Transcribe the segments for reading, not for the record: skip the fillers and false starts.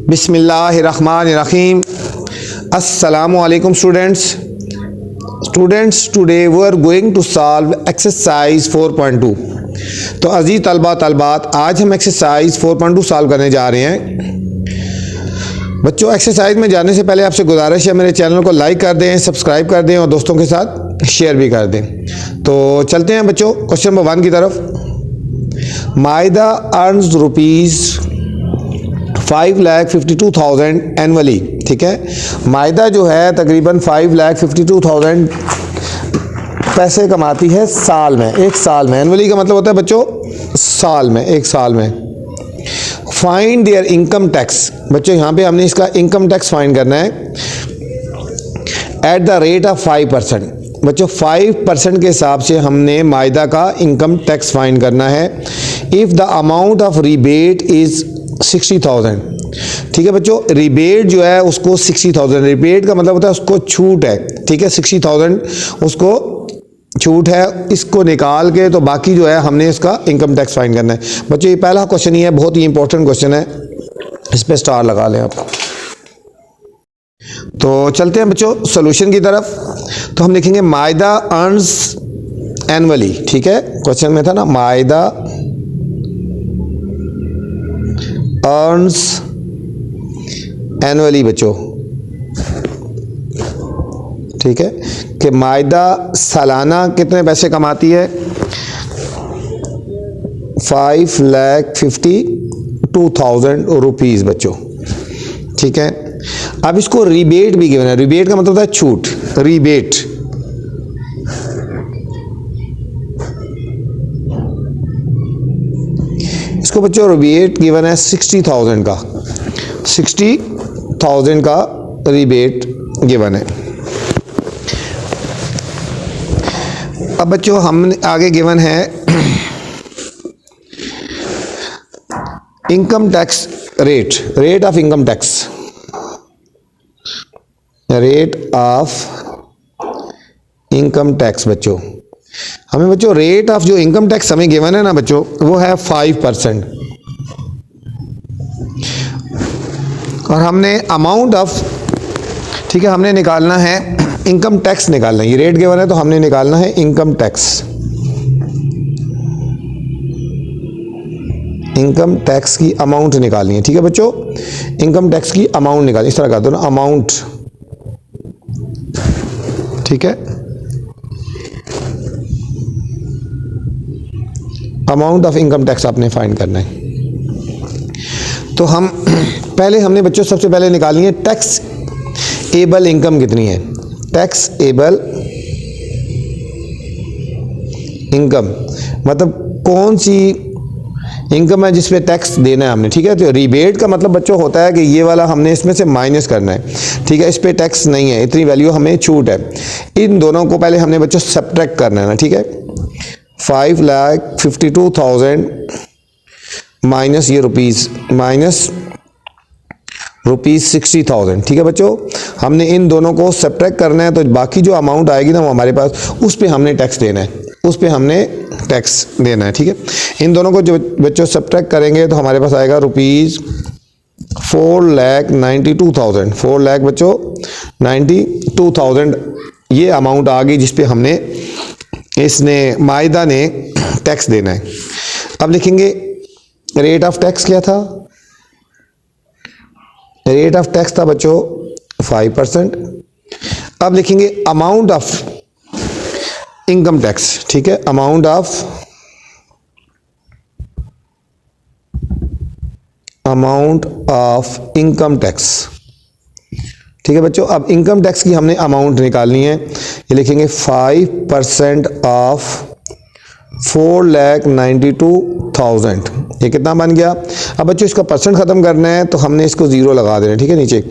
बिस्मिल्लाहिर्रहमानिर्रहीम। अस्सलामुअलैकुम students. Today we are going to solve exercise 4.2। तो अजीज तलबा तलबात, आज हम एक्सरसाइज 4.2 सॉल्व करने जा रहे हैं। बच्चों, एक्सरसाइज में जाने से पहले आपसे गुजारिश है, मेरे चैनल को लाइक कर दें, सब्सक्राइब कर दें और दोस्तों के साथ शेयर भी कर दें। तो चलते हैं बच्चों क्वेश्चन नंबर 1 की तरफ। माहिदा अर्न्स ₹5,52,000 एनुअली। ठीक है, माहिदा जो है तकरीबन 5,52,000 पैसे कमाती है साल में, एक साल में। एनुअली का मतलब होता है बच्चों साल में, एक साल में। Find there income tax. बच्चों यहाँ पे हमने इसका इनकम टैक्स फाइंड करना है एट द रेट ऑफ 5%। बच्चों 5% के हिसाब से हमने माहिदा का इनकम टैक्स फाइंड करना है। If the amount of rebate is 60,000। ठीक है बच्चों, रिबेट जो है उसको 60,000, रिबेट का मतलब होता है उसको छूट है। ठीक है, 60,000 उसको छूट है। इसको निकाल के तो बाकी जो है हमने इसका इनकम टैक्स फाइंड करना है। बच्चों ये पहला क्वेश्चन ही है, बहुत ही इंपॉर्टेंट क्वेश्चन है, इस पे स्टार लगा लें आप। तो चलते हैं बच्चों सॉल्यूशन की तरफ। तो हम लिखेंगे माहिदा अर्न्स एनुअली। ठीक है, क्वेश्चन में था ना माहिदा अर्न्स एनुअली बच्चों। ठीक है कि माहिदा सालाना कितने पैसे कमाती है? 5,52,000 रुपीज़ बच्चों। ठीक है, अब इसको रिबेट भी गिवन है। रिबेट का मतलब होता है छूट, रिबेट। इसको बच्चों रिबेट गिवन है 60,000 का, 60,000 का रिबेट गिवन है। अब बच्चों हमने आगे गिवन है income tax rate, rate of income tax, rate of income tax. बच्चों हमें बच्चों रेट ऑफ जो इनकम टैक्स हमें गिवन है ना बच्चों, वो है 5%। और हमने अमाउंट ऑफ, ठीक है, हमने निकालना है इनकम टैक्स निकालना है। ये रेट गिवन है तो हमने निकालना है इनकम टैक्स, इनकम टैक्स की अमाउंट निकालनी है। ठीक है बच्चों, इनकम टैक्स की अमाउंट निकालनी, इस तरह कर दो ना, अमाउंट। ठीक है, अमाउंट ऑफ इनकम टैक्स आपने फाइंड करना है। तो हम पहले हमने बच्चों सबसे पहले निकालनी है टैक्स एबल इनकम कितनी है। टैक्स एबल इनकम मतलब कौन सी इनकम है जिस पे टैक्स देना है हमने। ठीक है, तो रिबेट का मतलब बच्चों होता है कि ये वाला हमने इसमें से माइनस करना है। ठीक है, इस पे टैक्स नहीं है, इतनी वैल्यू हमें छूट है। इन दोनों को पहले हमने बच्चों सब्ट्रैक्ट करना है ना। ठीक है, 5,52,000 माइनस ये रुपीज़, माइनस रुपीज़ 60,000। ठीक है बच्चों, हमने इन दोनों को सब्ट्रैक्ट करना है। तो बाकी जो अमाउंट आएगी ना वो हमारे पास, उस पे हमने टैक्स देना है, उस पे हमने टैक्स देना है। ठीक है, इन दोनों को जो बच्चों सब्ट्रैक्ट करेंगे तो हमारे पास आएगा रुपीज़ 4,92,000। 4 लाख बच्चों 92,000 ये अमाउंट आ गई जिस पे हमने, इसने माहिदा ने टैक्स देना है। अब लिखेंगे रेट ऑफ टैक्स क्या था? रेट ऑफ टैक्स था बच्चों 5%। अब लिखेंगे अमाउंट ऑफ इनकम टैक्स। ठीक है, amount of, amount of income tax. ठीक है बच्चों, अब इनकम टैक्स की हमने अमाउंट निकालनी है। ये लिखेंगे 5% ऑफ 4,92,000। ये कितना बन गया? अब बच्चों इसका परसेंट ख़त्म करना है तो हमने इसको 0 लगा देना है। ठीक है, नीचे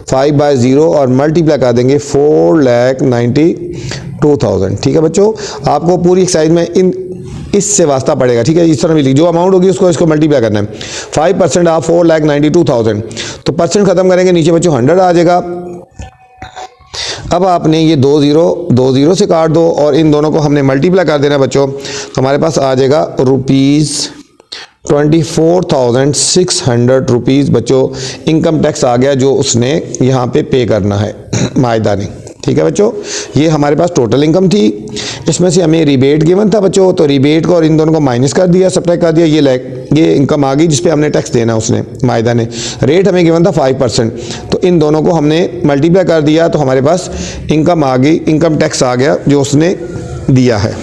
5/0 और मल्टीप्लाई कर देंगे 4,92,000। ठीक है बच्चों, आपको पूरी एक्सरसाइज में इन इससे वास्ता पड़ेगा। ठीक है, इस तरह भी जो अमाउंट होगी उसको इसको मल्टीप्लाई करना है। 5% ऑफ 4,92,000, तो परसेंट ख़त्म करेंगे, नीचे बच्चों 100 आ जाएगा। अब आपने ये दो ज़ीरो से काट दो और इन दोनों को हमने मल्टीप्लाई कर देना बच्चों, तो हमारे पास आ जाएगा 24,600 रुपीज़ बच्चों इनकम टैक्स आ गया जो उसने यहाँ पे करना है माहिदा ने। ठीक है बच्चों, ये हमारे पास टोटल इनकम थी, इसमें से हमें रिबेट गिवन था बच्चों, तो रिबेट को और इन दोनों को माइनस कर दिया, सब्ट्रैक्ट कर दिया, ये इनकम आ गई जिस पे हमने टैक्स देना उसने माहिदा ने। रेट हमें गिवन था 5%, तो इन दोनों को हमने मल्टीप्लाई कर दिया तो हमारे पास इनकम आ गई, इनकम टैक्स आ गया जो उसने दिया है।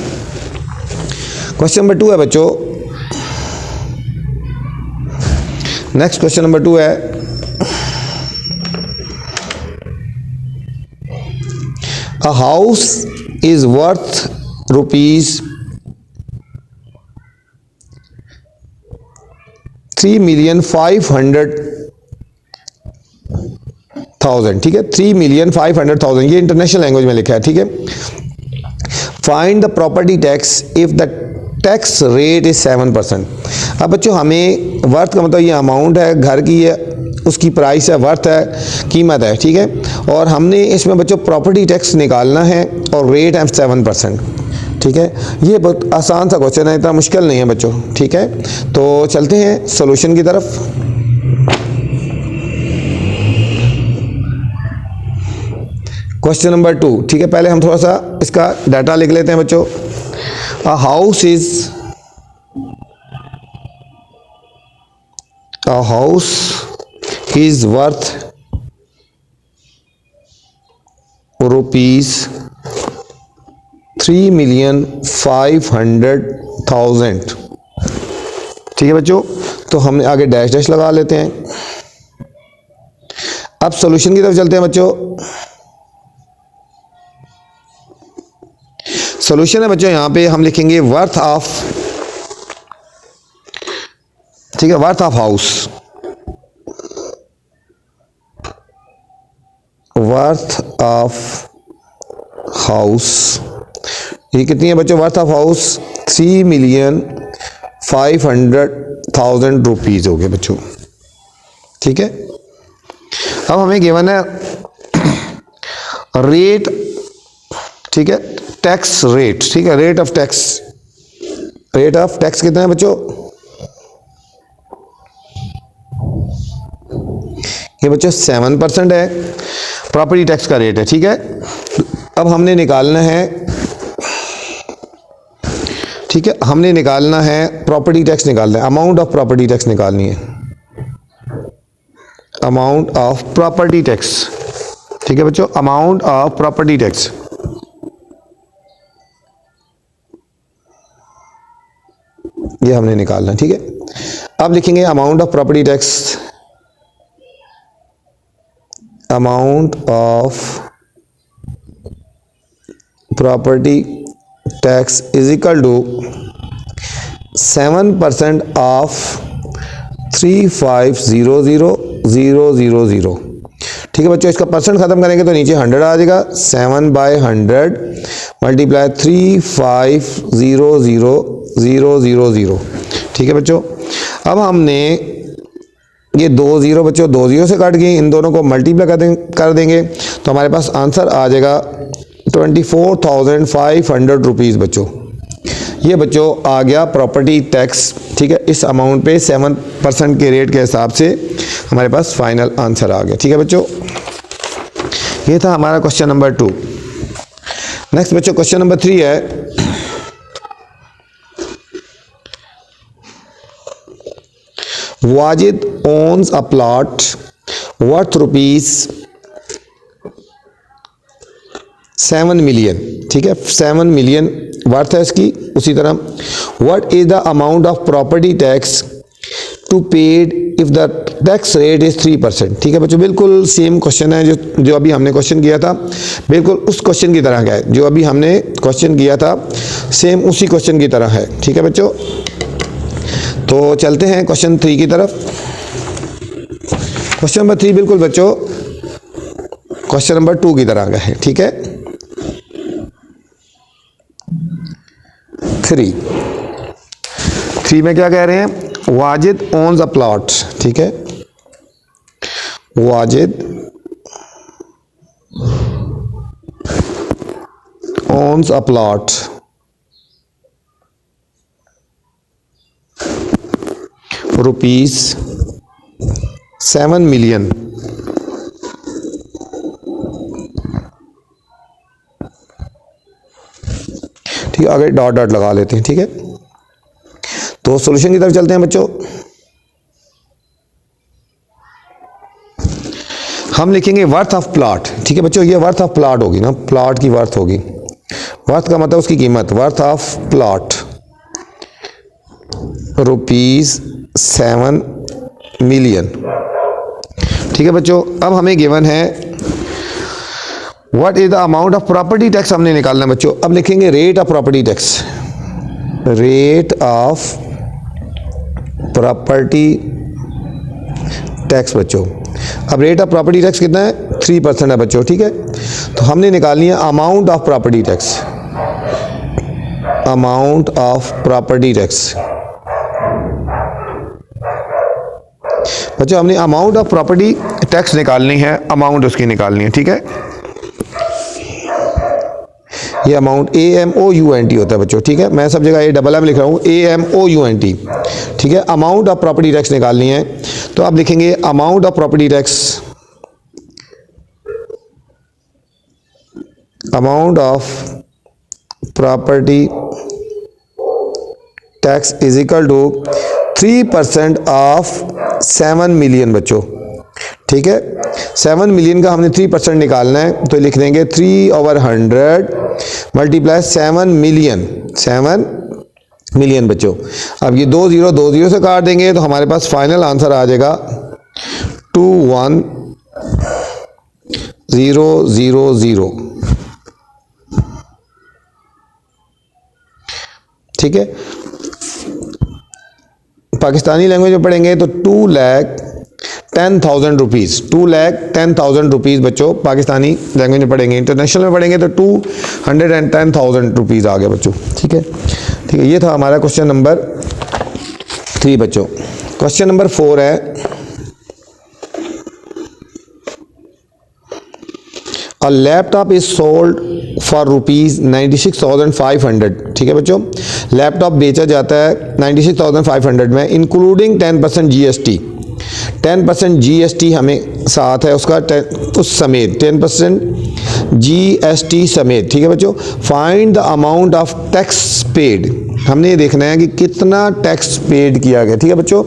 क्वेश्चन नंबर 2 है बच्चों, नेक्स्ट क्वेश्चन नंबर 2 है, a house is worth rupees 3,500,000। ठीक है, 3,500,000 ये इंटरनेशनल लैंग्वेज में लिखा है। ठीक है, find the property tax if the tax rate is 7%। अब बच्चों हमें वर्थ का मतलब ये अमाउंट है, घर की ये उसकी प्राइस है, वर्थ है, कीमत है। ठीक है, और हमने इसमें बच्चों प्रॉपर्टी टैक्स निकालना है और रेट है 7%। ठीक है, ये बहुत आसान सा क्वेश्चन है, इतना मुश्किल नहीं है बच्चों। ठीक है, तो चलते हैं सॉल्यूशन की तरफ। Question number 2। ठीक है, पहले हम थोड़ा सा इसका डाटा लिख लेते हैं बच्चों। A house is worth rupees 3,500,000। ठीक है बच्चों, तो हमने आगे डैश डैश लगा लेते हैं। अब सॉल्यूशन की तरफ चलते हैं बच्चों। सॉल्यूशन है बच्चों, यहां पे हम लिखेंगे वर्थ ऑफ, ठीक है, worth of house, worth of house ये कितनी है बच्चों? वर्थ ऑफ हाउस 3,500,000 रुपीज हो गए बच्चों। ठीक है, अब हमें गिवन है रेट, ठीक है, टैक्स रेट। ठीक है, rate of tax, rate of tax कितना है बच्चों? ये बच्चों 7% है, प्रॉपर्टी टैक्स का रेट है। ठीक है, अब हमने निकालना है, ठीक है, हमने निकालना है प्रॉपर्टी टैक्स, निकालना है अमाउंट ऑफ प्रॉपर्टी टैक्स निकालनी है, अमाउंट ऑफ प्रॉपर्टी टैक्स। ठीक है बच्चों, अमाउंट ऑफ प्रॉपर्टी टैक्स, ये हमने निकालना है। ठीक है, अब लिखेंगे amount of property tax, amount of property tax is equal to 7% of 3,500,000। ठीक है बच्चों, इसका परसेंट खत्म करेंगे तो नीचे 100 आ जाएगा। 7/100 मल्टीप्लाई 3,500,000। ठीक है बच्चों, अब हमने ये 2 0 बच्चों 2 0 से काट गए, इन दोनों को मल्टीप्लाई कर देंगे तो हमारे पास आंसर आ जाएगा 24,500 रुपीज़ बच्चों। ये बच्चों आ गया प्रॉपर्टी टैक्स। ठीक है, इस अमाउंट पे 7% के रेट के हिसाब से हमारे पास फाइनल आंसर आ गया। ठीक है बच्चों, ये था हमारा क्वेश्चन नंबर 2। नेक्स्ट बच्चों क्वेश्चन नंबर 3 है, Wajid owns a plot worth rupees 7 million। ठीक है, 7 million वर्थ है इसकी। उसी तरह what is the amount of property tax to paid if the tax rate is 3%। ठीक है बच्चों, बिल्कुल सेम क्वेश्चन है जो अभी हमने क्वेश्चन किया था, बिल्कुल उस क्वेश्चन की तरह का है जो अभी हमने क्वेश्चन किया था, सेम उसी क्वेश्चन की तरह है। ठीक है बच्चों, तो चलते हैं क्वेश्चन 3 की तरफ। क्वेश्चन नंबर 3 बिल्कुल बच्चों क्वेश्चन नंबर 2 की तरह का है। ठीक है, 3 में क्या कह रहे हैं? Wajid owns a plot. ठीक है, Wajid owns a plot rupees 7 million. ठीक है, आगे डॉट डॉट लगा लेते हैं। ठीक है, तो सॉल्यूशन की तरफ चलते हैं बच्चों। हम लिखेंगे वर्थ ऑफ प्लॉट। ठीक है बच्चों, ये वर्थ ऑफ प्लॉट होगी ना, प्लॉट की वर्थ होगी। वर्थ का मतलब उसकी कीमत, worth of plot rupees 7 million. ठीक है बच्चों, अब हमें गिवन है what is the amount of property tax, हमने निकालना है बच्चों। अब लिखेंगे rate of property tax, rate of property tax बच्चों। अब रेट ऑफ प्रॉपर्टी टैक्स कितना है, 3% है बच्चों। ठीक है, तो हमने निकालनी है amount of property tax, amount of property tax. बच्चों हमने अमाउंट ऑफ प्रॉपर्टी टैक्स निकालनी है, अमाउंट उसकी निकालनी है। ठीक है, ये अमाउंट AMOUNT होता है बच्चों। ठीक है, मैं सब जगह ये डबल एम लिख रहा हूँ, AMOUNT। ठीक है, अमाउंट ऑफ प्रॉपर्टी टैक्स निकालनी है, तो आप लिखेंगे amount of property tax, amount of property tax is equal to 3% of 7 million बच्चों। ठीक है, 7 मिलियन का हमने 3% निकालना है, तो लिख देंगे 3/100 मल्टीप्लाई 7 मिलियन, 7 मिलियन बच्चों। अब ये 2 0 से काट देंगे तो हमारे पास फाइनल आंसर आ जाएगा 21000। ठीक है, पाकिस्तानी लैंग्वेज में पढ़ेंगे तो 2,10,000 रुपीज़, 2,10,000 रुपीज़ बच्चों पाकिस्तानी लैंग्वेज में पढ़ेंगे। इंटरनेशनल में पढ़ेंगे तो 210,000 रुपीज़ आ गए बच्चों। ठीक है, ठीक है, ये था हमारा क्वेश्चन नंबर 3 बच्चों। क्वेश्चन नंबर 4 है, a laptop is sold for rupees 96,500। ठीक है बच्चों, लैपटॉप बेचा जाता है 96,500 में, इंक्लूडिंग 10% GST। 10% GST हमें साथ है उसका, उस समेत 10% GST समेत। ठीक है बच्चों, find the amount of tax paid, हमने ये देखना है कि कितना टैक्स पेड किया गया। ठीक है बच्चों,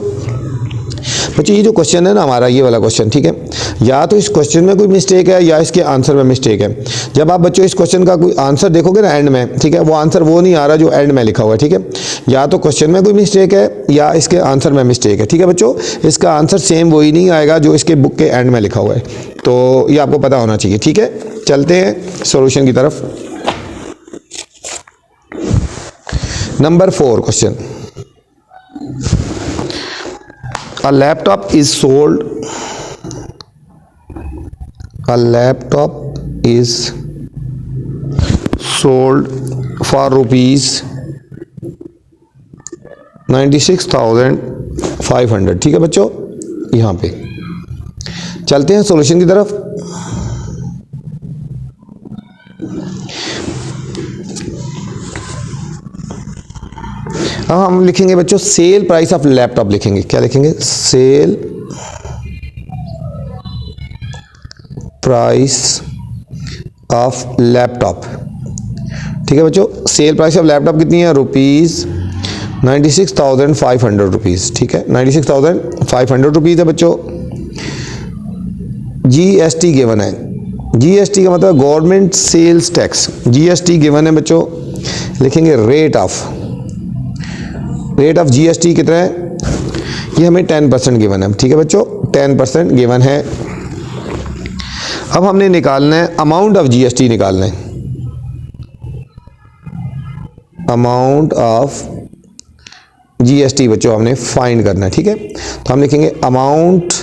ये जो क्वेश्चन है ना हमारा, ये वाला क्वेश्चन, ठीक है, या तो इस क्वेश्चन में कोई मिस्टेक है या इसके आंसर में मिस्टेक है। जब आप बच्चों इस क्वेश्चन का कोई आंसर देखोगे ना एंड में, ठीक है, वो आंसर वो नहीं आ रहा जो एंड में लिखा हुआ है। ठीक है, या तो क्वेश्चन में कोई मिस्टेक है या इसके आंसर में मिस्टेक है। ठीक है बच्चों, इसका आंसर सेम वही नहीं आएगा जो इसके बुक के एंड में लिखा हुआ है, तो ये आपको पता होना चाहिए। ठीक है, चलते हैं सॉल्यूशन की तरफ। Number 4 question, a laptop is sold, a laptop is sold for rupees 96,500। ठीक है बच्चों, यहाँ पे चलते हैं सॉल्यूशन की तरफ। अब हम लिखेंगे बच्चों सेल प्राइस ऑफ लैपटॉप, लिखेंगे क्या लिखेंगे, सेल प्राइस ऑफ लैपटॉप। ठीक है बच्चों, सेल प्राइस ऑफ लैपटॉप कितनी है, रुपीज़ 96,500 रुपीज़। ठीक है, 96,500 रुपीज़ है बच्चों। GST गिवन है, GST का मतलब government sales tax, GST given है बच्चों। लिखेंगे रेट ऑफ GST कितना है, ये हमें 10% गिवन है। ठीक है बच्चों, 10% गिवन है। अब हमने निकालना है अमाउंट ऑफ GST, निकालना है अमाउंट ऑफ GST बच्चों, हमने फाइंड करना है। ठीक है, तो हम लिखेंगे अमाउंट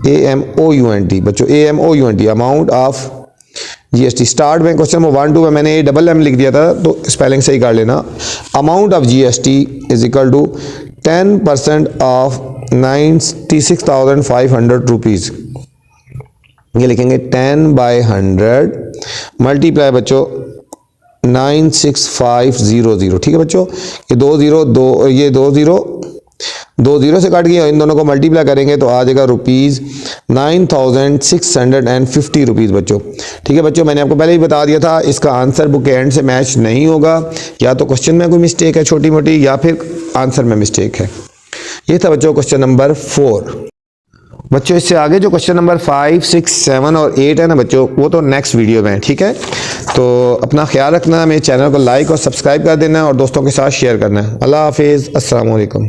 AMOUNT बच्चों, AMOUNT amount of GST। Start में क्वेश्चन नंबर 1 2 में मैंने ये डबल एम लिख दिया था, तो स्पेलिंग सही कर लेना। Amount of GST is equal to 10% of 96,500 rupees. ये लिखेंगे 10/100 मल्टीप्लाई बच्चों 96500। ठीक है बच्चों, ये 2 जीरो से काट गया, इन दोनों को मल्टीप्लाई करेंगे तो आ जाएगा ₹9650 बच्चों। ठीक है बच्चों, मैंने आपको पहले ही बता दिया था इसका आंसर बुक के एंड से मैच नहीं होगा, या तो क्वेश्चन में कोई मिस्टेक है छोटी मोटी, या फिर आंसर में मिस्टेक है। ये था बच्चों क्वेश्चन नंबर 4। बच्चों इससे आगे जो क्वेश्चन नंबर 5, 6, 7 और 8 है ना बच्चों, वो तो नेक्स्ट वीडियो में है। ठीक है, तो अपना ख्याल रखना, मेरे चैनल को लाइक और सब्सक्राइब कर देना और दोस्तों के साथ शेयर करना है। अल्लाह हाफिज़, अस्सलाम वालेकुम।